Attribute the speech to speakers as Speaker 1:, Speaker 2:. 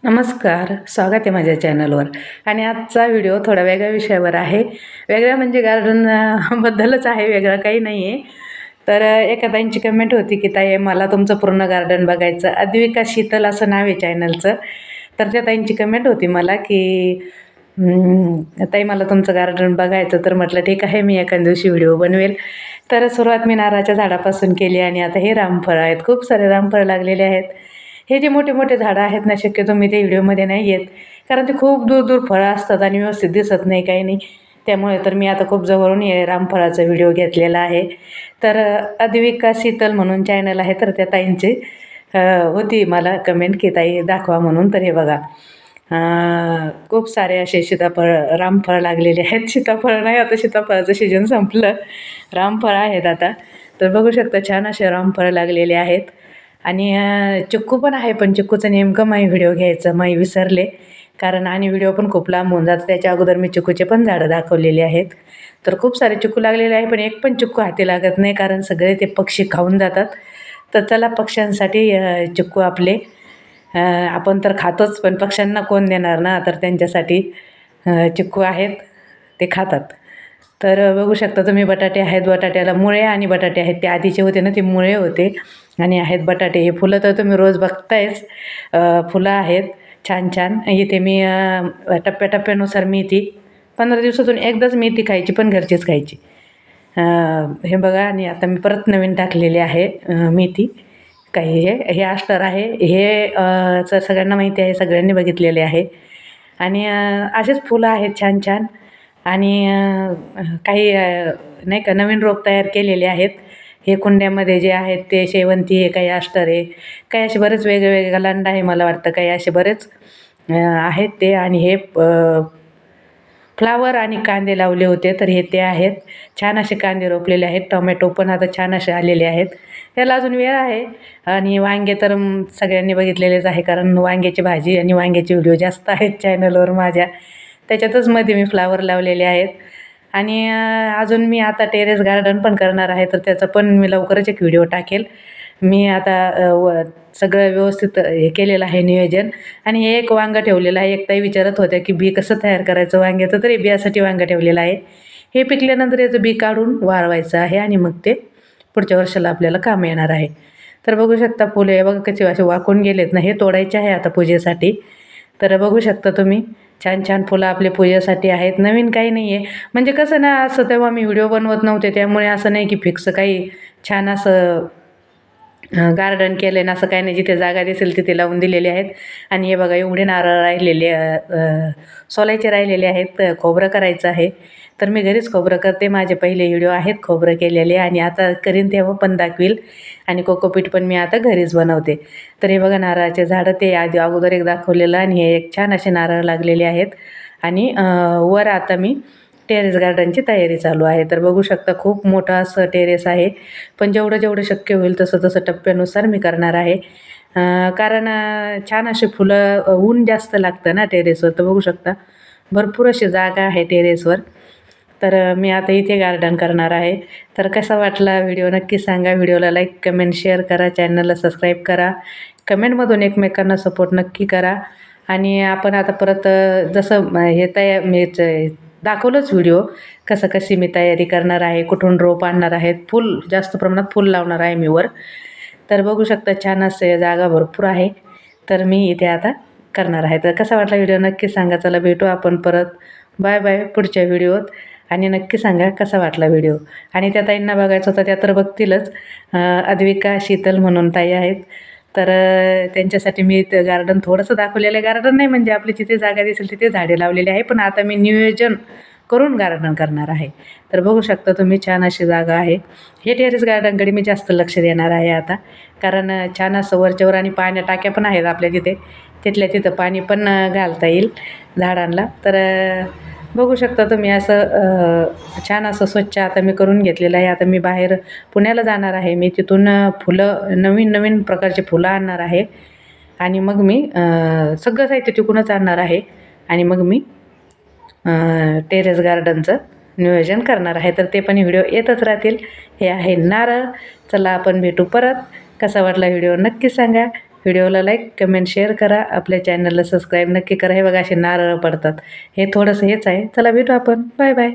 Speaker 1: नमस्कार, स्वागत आहे माझ्या चॅनलवर. आणि आजचा व्हिडिओ थोडा वेगळ्या विषयावर आहे. वेगळ्या म्हणजे गार्डन बद्दलच आहे, वेगळं काही नाही आहे. तर एका ताईंची कमेंट होती की ताई मला तुमचं पूर्ण गार्डन बघायचं. अद्विका शीतल असं नाव आहे चॅनलचं. तर त्या ताईंची कमेंट होती मला की ताई मला तुमचं गार्डन बघायचं. तर म्हटलं ठीक आहे, मी एखाद्या दिवशी व्हिडिओ बनवेल. तर सुरुवात मी नारळाच्या झाडापासून केली आणि आता हे रामफळ आहेत, खूप सारे रामफळ लागलेले आहेत. हे जे मोठे मोठे झाडं आहेत ना, शक्यतो मी ते व्हिडिओमध्ये नाही येत, कारण ते खूप दूर दूर फळं असतात आणि व्यवस्थित दिसत नाही, काही नाही. त्यामुळे तर मी आता खूप जवळून हे रामफळाचा व्हिडिओ घेतलेला आहे. तर अद्विका शीतल म्हणून चॅनल आहे, तर त्या ताईंची होती मला कमेंट की ताई दाखवा म्हणून. तर हे बघा, खूप सारे असे सीताफळ रामफळ लागलेले आहेत. सीताफळ नाही, आता सीताफळाचं सीजन संपलं, रामफळ आहेत आता. तर बघू शकता, छान असे रामफळ लागलेले आहेत. आणि चिक्कू पण आहे, पण चिक्कूचं नेमकं मी व्हिडिओ घ्यायचं मी विसरले, कारण आणि व्हिडिओ पण खूप लांब होऊन जातं. त्याच्या अगोदर मी चिक्कूचे पण झाडं दाखवलेली आहेत. तर खूप सारे चिक्कू लागलेले आहे, पण एक पण चिक्कू हाती लागत नाही, कारण सगळे ते पक्षी खाऊन जातात. तर चला, पक्ष्यांसाठी चिक्कू आपले आपण तर खातोच, पण पक्ष्यांना कोण देणार ना, तर त्यांच्यासाठी चिक्कू आहेत, ते खातात. तर बघू शकता तुम्ही, बटाटे आहेत, बटाट्याला मुळे आणि बटाटे आहेत. ते आधीचे होते ना, ते मुळे होते आणि आहेत बटाटे. हे फुलं तर तुम्ही रोज बघतायच, फुलं आहेत छान छान. इथे मी टप्प्याटप्प्यानुसार मेथी 15 दिवसातून एकदाच मेथी खायची, पण घरचीच खायची. हे बघा, आणि आता मी परत नवीन टाकलेली आहे मेथी. काही हे हे आष्टर आहे, हे तर सगळ्यांना माहिती आहे, सगळ्यांनी बघितलेले आहे. आणि असेच फुलं आहेत छान छान. आणि काही नाही का, नवीन रोप तयार केलेले आहेत. हे कुंड्यामध्ये जे आहेत ते शेवंती आहे, काही आष्टर आहे, काही असे बरेच वेगवेगळे गलांड आहे मला वाटतं, काही असे बरेच आहेत ते. आणि हे फ्लावर आणि कांदे लावले होते, तर हे ते आहेत. छान असे कांदे रोपलेले आहेत. टोमॅटो पण आता छान असे आलेले आहेत, त्याला अजून वेळ आहे. आणि वांगे तर सगळ्यांनी बघितलेलेच आहे, कारण वांग्याची भाजी आणि वांग्याचे व्हिडिओ जास्त आहेत चॅनलवर माझ्या. त्याच्यातच मध्ये मी फ्लावर लावलेले आहेत. आणि अजून मी आता टेरेस गार्डन पण करणार आहे, तर त्याचं पण मी लवकरच एक व्हिडिओ टाकेल. मी आता सगळं व्यवस्थित हे केलेलं आहे नियोजन. आणि हे एक वांगं ठेवलेलं आहे. एक ताई विचारत होत्या की बी कसं तयार करायचं वांग्याचं, तर हे बियासाठी वांगं ठेवलेलं आहे. हे पिकल्यानंतर याचं बी काढून वाळवायचं आहे, आणि मग ते पुढच्या वर्षाला आपल्याला काम येणार आहे. तर बघू शकता, फुले बघा कसे असे वाकून गेलेत ना, हे तोडायचे आहे आता पूजेसाठी. तर बघू शकता तुम्ही, छान छान फुलं आपले पूजेसाठी आहेत. नवीन काही नाही आहे, म्हणजे कसं ना, असं तेव्हा मी व्हिडिओ बनवत नव्हते, त्यामुळे असं नाही की फिक्स काही छान असं गार्डन केलं आहे ना, असं काही नाही. जिथे जागा दिसेल तिथे लावून दिलेले आहेत. आणि हे बघा, एवढे नारळ राहिलेले सोलायचे राहिलेले आहेत. खोबरं करायचं आहे, तर मी घरीच खोबरं करते. माझे पहिले व्हिडिओ आहेत खोबरं केलेले, आणि आता करीन तेव्हा पण दाखवील. आणि कोकोपीट पण मी आता घरीच बनवते. तर हे बघा, नारळाचे झाडं ते आधी अगोदर एक दाखवलेलं, आणि हे एक छान असे नारळ लागलेले आहेत. आणि वर आता मी टेरेस गार्डनची तयारी चालू आहे. तर बघू शकता, खूप मोठं असं टेरेस आहे, पण जेवढं जेवढं शक्य होईल तसं तसं टप्प्यानुसार मी करणार आहे. कारण छान अशी फुलं, ऊन जास्त लागतं ना टेरेसवर. तर बघू शकता, भरपूर अशी जागा आहे टेरेसवर. तर मी आता इथे गार्डन करणार आहे. तर कसा वाटला व्हिडिओ नक्की सांगा. व्हिडिओला लाईक, कमेंट, शेअर करा, चॅनलला सबस्क्राईब करा, कमेंटमधून एकमेकांना सपोर्ट नक्की करा. आणि आपण आता परत जसं हे मी दाखवलंच व्हिडिओ, कशी मी तयारी करणार आहे, कुठून रोप आणणार आहेत, फुल जास्त प्रमाणात फुल लावणार आहे मी वर. तर बघू शकता, छान असे जागा भरपूर आहे. तर मी इथे आता करणार आहे. तर कसा वाटला व्हिडिओ नक्की सांगा. चला, भेटू आपण परत. बाय बाय पुढच्या व्हिडिओत. आणि नक्की सांगा कसा वाटला व्हिडिओ. आणि त्या ताईंना बघायचं होतं, त्या तर बघतीलच. अद्विका शीतल म्हणून ताई आहेत. तर त्यांच्यासाठी मी ते गार्डन थोडंसं दाखवलेलं आहे. गार्डन नाही म्हणजे आपली जिथे जागा दिसेल तिथे झाडे लावलेली आहे, पण आता मी नियोजन करून गार्डन करणार आहे. तर बघू शकता तुम्ही, छान अशी जागा आहे. हे टेरेस गार्डनकडे मी जास्त लक्ष देणार आहे आता, कारण छान असं वरच्यावर, आणि पाण्या टाक्या पण आहेत आपल्या तिथे, तिथल्या तिथं पाणी पण घालता येईल झाडांना. तर बघू शकता तुम्ही, असं छान असं स्वच्छ आता मी करून घेतलेलं आहे. आता मी बाहेर पुण्याला जाणार आहे, मी तिथून फुलं, नवीन नवीन प्रकारचे फुलं आणणार आहे. आणि मग मी सगळं साहित्य तिकडूनच आणणार आहे, आणि मग मी टेरेस गार्डनचं नियोजन करणार आहे. तर ते पण व्हिडिओ येतच राहतील. हे आहे नारळ. चला, आपण भेटू परत. कसा वाटला व्हिडिओ नक्की सांगा. व्हिडिओला लाईक कमेंट शेअर करा. आपल्या चॅनलला सबस्क्राईब नक्की करा. हे बघा असे नारळ पडतात, हे थोडंसं हेच आहे. चला भेटू आपण. Bye bye.